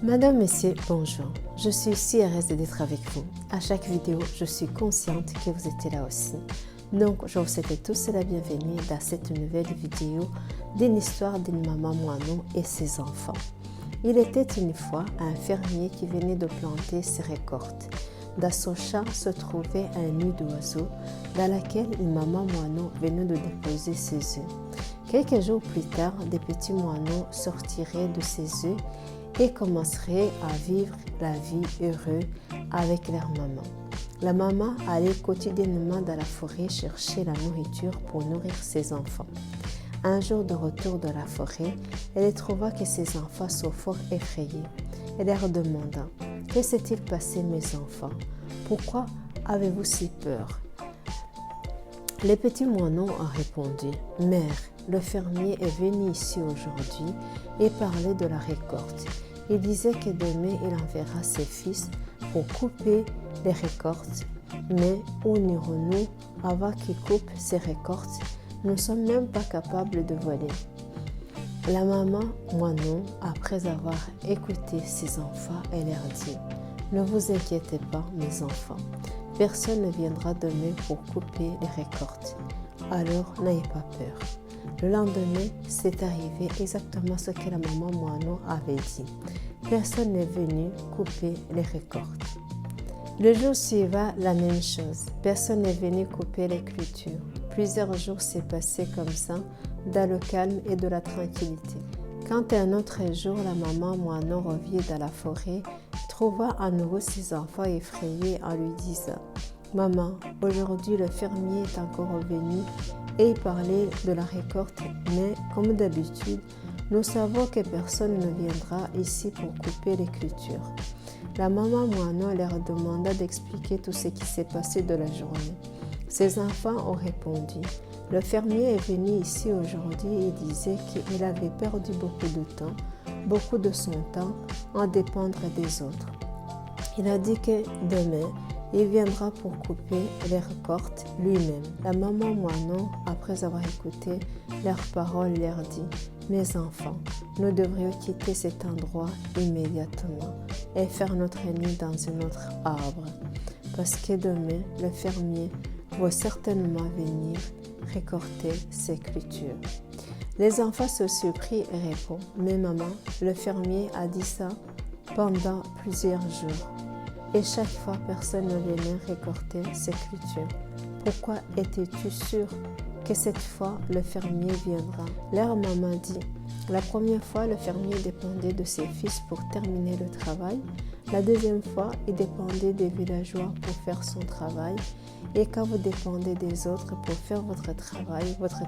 Madame, Messieurs, bonjour. Je suis si heureuse d'être avec vous. À chaque vidéo, je suis consciente que vous étiez là aussi. Donc, je vous souhaite tous la bienvenue dans cette nouvelle vidéo d'une histoire d'une maman moineau et ses enfants. Il était une fois un fermier qui venait de planter ses récoltes. Dans son champ se trouvait un nid d'oiseaux dans lequel une maman moineau venait de déposer ses œufs. Quelques jours plus tard, des petits moineaux sortiraient de ces œufs et commenceraient à vivre la vie heureuse avec leur maman. La maman allait quotidiennement dans la forêt chercher la nourriture pour nourrir ses enfants. Un jour de retour de la forêt, elle trouva que ses enfants sont fort effrayés. Elle leur demanda « Que s'est-il passé, mes enfants? Pourquoi avez-vous si peur ?» Les petits moineaux ont répondu « Mère, le fermier est venu ici aujourd'hui et parlait de la récolte. Il disait que demain il enverra ses fils pour couper les récoltes. Mais où irons-nous avant qu'il coupe ses récoltes? Nous ne sommes même pas capables de voler. » La maman moineau, après avoir écouté ses enfants, elle leur dit « Ne vous inquiétez pas, mes enfants. Personne ne viendra demain pour couper les récoltes. Alors n'ayez pas peur. » Le lendemain, c'est arrivé exactement ce que la maman moineau avait dit. Personne n'est venu couper les récoltes. Le jour suivant, la même chose. Personne n'est venu couper les clôtures. Plusieurs jours s'est passé comme ça, dans le calme et de la tranquillité. Quand un autre jour, la maman moineau revient dans la forêt, trouva à nouveau ses enfants effrayés en lui disant « Maman, aujourd'hui le fermier est encore revenu et il parlait de la récolte, mais comme d'habitude, nous savons que personne ne viendra ici pour couper les cultures. » La maman moineau leur demanda d'expliquer tout ce qui s'est passé de la journée. Ses enfants ont répondu « Le fermier est venu ici aujourd'hui et disait qu'il avait perdu beaucoup de temps, beaucoup de son temps, en dépendre des autres. Il a dit que demain, il viendra pour couper les récoltes lui-même. » La maman moineau, après avoir écouté leurs paroles, leur dit « Mes enfants, nous devrions quitter cet endroit immédiatement et faire notre nid dans un autre arbre, parce que demain, le fermier va certainement venir récolter ses cultures. » Les enfants se surpris et répondent « Mais maman, le fermier a dit ça pendant plusieurs jours. Et chaque fois, personne ne venait récolter ses cultures. Pourquoi étais-tu sûre que cette fois, le fermier viendra? » Leur maman dit « La première fois, le fermier dépendait de ses fils pour terminer le travail. La deuxième fois, il dépendait des villageois pour faire son travail. Et quand vous dépendez des autres pour faire votre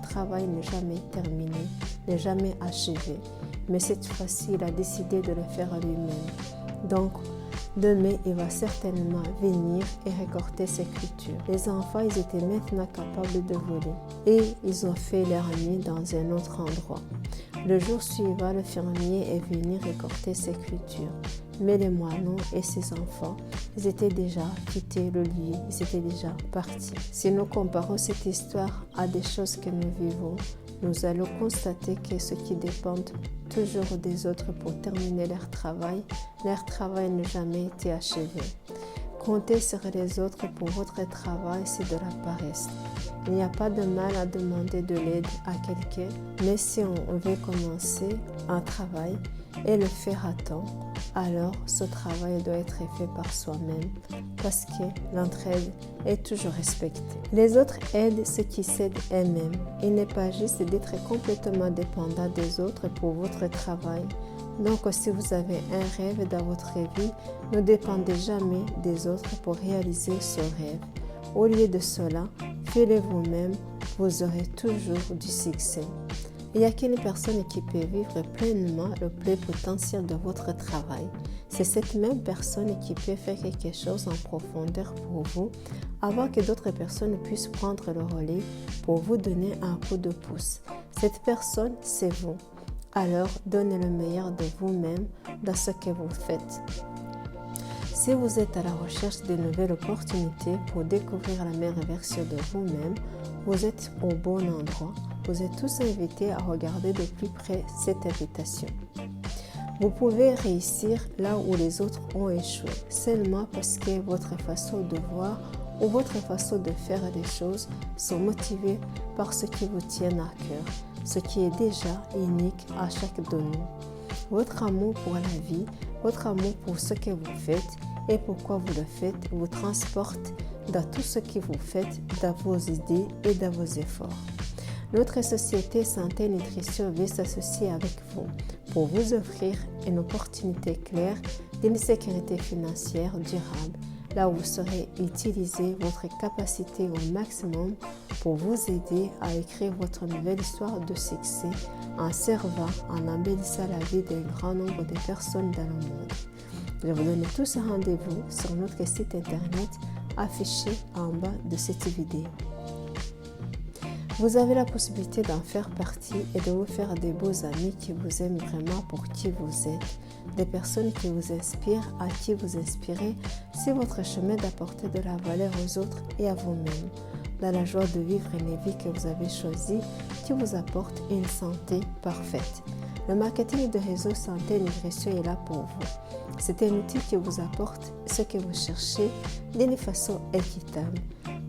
travail n'est jamais terminé, n'est jamais achevé. Mais cette fois-ci, il a décidé de le faire lui-même. Donc, demain, il va certainement venir et récolter ses cultures. » Les enfants, ils étaient maintenant capables de voler et ils ont fait leur nid dans un autre endroit. Le jour suivant, le fermier est venu récolter ses cultures. Mais les moineaux et ses enfants, ils étaient déjà quittés le lieu, ils étaient déjà partis. Si nous comparons cette histoire à des choses que nous vivons, nous allons constater que ceux qui dépendent toujours des autres pour terminer leur travail n'a jamais été achevé. Compter sur les autres pour votre travail, c'est de la paresse. Il n'y a pas de mal à demander de l'aide à quelqu'un, mais si on veut commencer un travail et le faire à temps, alors ce travail doit être fait par soi-même parce que l'entraide est toujours respectée. Les autres aident ceux qui s'aident eux-mêmes. Il n'est pas juste d'être complètement dépendant des autres pour votre travail. Donc, si vous avez un rêve dans votre vie, ne dépendez jamais des autres pour réaliser ce rêve. Au lieu de cela, faites-le vous-même, vous aurez toujours du succès. Il n'y a qu'une personne qui peut vivre pleinement le plein potentiel de votre travail. C'est cette même personne qui peut faire quelque chose en profondeur pour vous avant que d'autres personnes puissent prendre le relais pour vous donner un coup de pouce. Cette personne, c'est vous. Alors, donnez le meilleur de vous-même dans ce que vous faites. Si vous êtes à la recherche de nouvelles opportunités pour découvrir la meilleure version de vous-même, vous êtes au bon endroit. Vous êtes tous invités à regarder de plus près cette invitation. Vous pouvez réussir là où les autres ont échoué, seulement parce que votre façon de voir ou votre façon de faire les choses sont motivées par ce qui vous tient à cœur, ce qui est déjà unique à chaque de nous. Votre amour pour la vie, votre amour pour ce que vous faites et pourquoi vous le faites vous transporte dans tout ce que vous faites, dans vos idées et dans vos efforts. Notre société Santé et Nutrition veut s'associer avec vous pour vous offrir une opportunité claire d'une sécurité financière durable, là où vous saurez utiliser votre capacité au maximum pour vous aider à écrire votre nouvelle histoire de succès en servant, en embellissant la vie d'un grand nombre de personnes dans le monde. Je vous donne tous un rendez-vous sur notre site internet affiché en bas de cette vidéo. Vous avez la possibilité d'en faire partie et de vous faire des beaux amis qui vous aiment vraiment pour qui vous êtes, des personnes qui vous inspirent, à qui vous inspirez, c'est votre chemin d'apporter de la valeur aux autres et à vous-même, dans la joie de vivre une vie que vous avez choisie qui vous apporte une santé parfaite. Le marketing de réseau Santé et Nutrition est là pour vous. C'est un outil qui vous apporte ce que vous cherchez d'une façon équitable.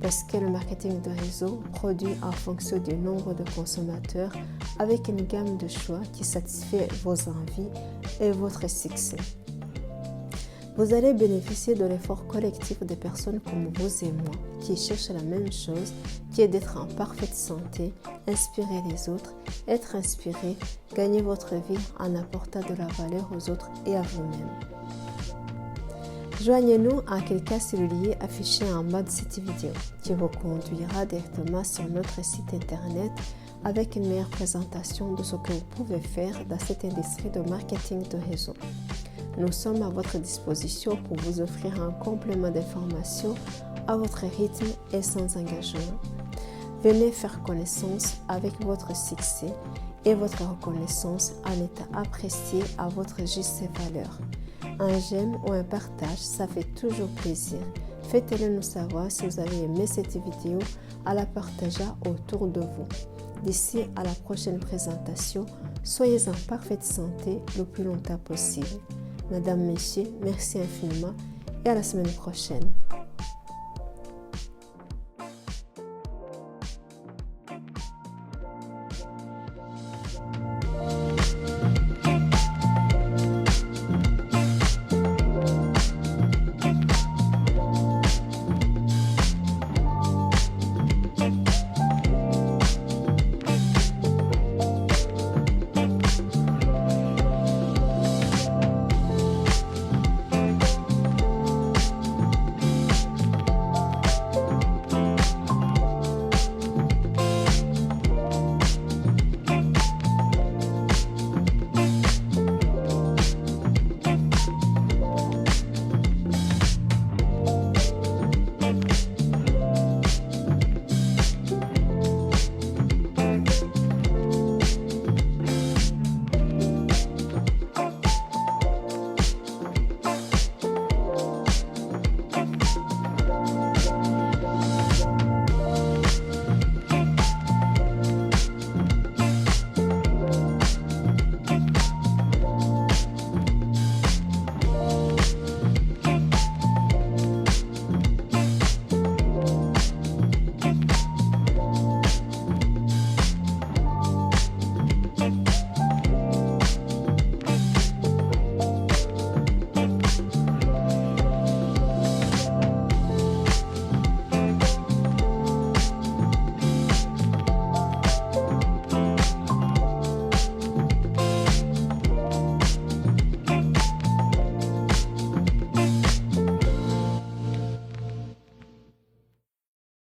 Parce que le marketing de réseau produit en fonction du nombre de consommateurs avec une gamme de choix qui satisfait vos envies et votre succès. Vous allez bénéficier de l'effort collectif des personnes comme vous et moi qui cherchent la même chose, qui est d'être en parfaite santé, inspirer les autres, être inspiré, gagner votre vie en apportant de la valeur aux autres et à vous-même. Joignez-nous à quelqu'un cellulaire affiché en bas de cette vidéo qui vous conduira directement sur notre site internet avec une meilleure présentation de ce que vous pouvez faire dans cette industrie de marketing de réseau. Nous sommes à votre disposition pour vous offrir un complément d'information à votre rythme et sans engagement. Venez faire connaissance avec votre succès et votre reconnaissance en étant apprécié à votre juste valeur. Un j'aime ou un partage, ça fait toujours plaisir. Faites-le nous savoir si vous avez aimé cette vidéo en la partageant autour de vous. D'ici à la prochaine présentation, soyez en parfaite santé le plus longtemps possible. Madame, Messieurs, merci infiniment et à la semaine prochaine.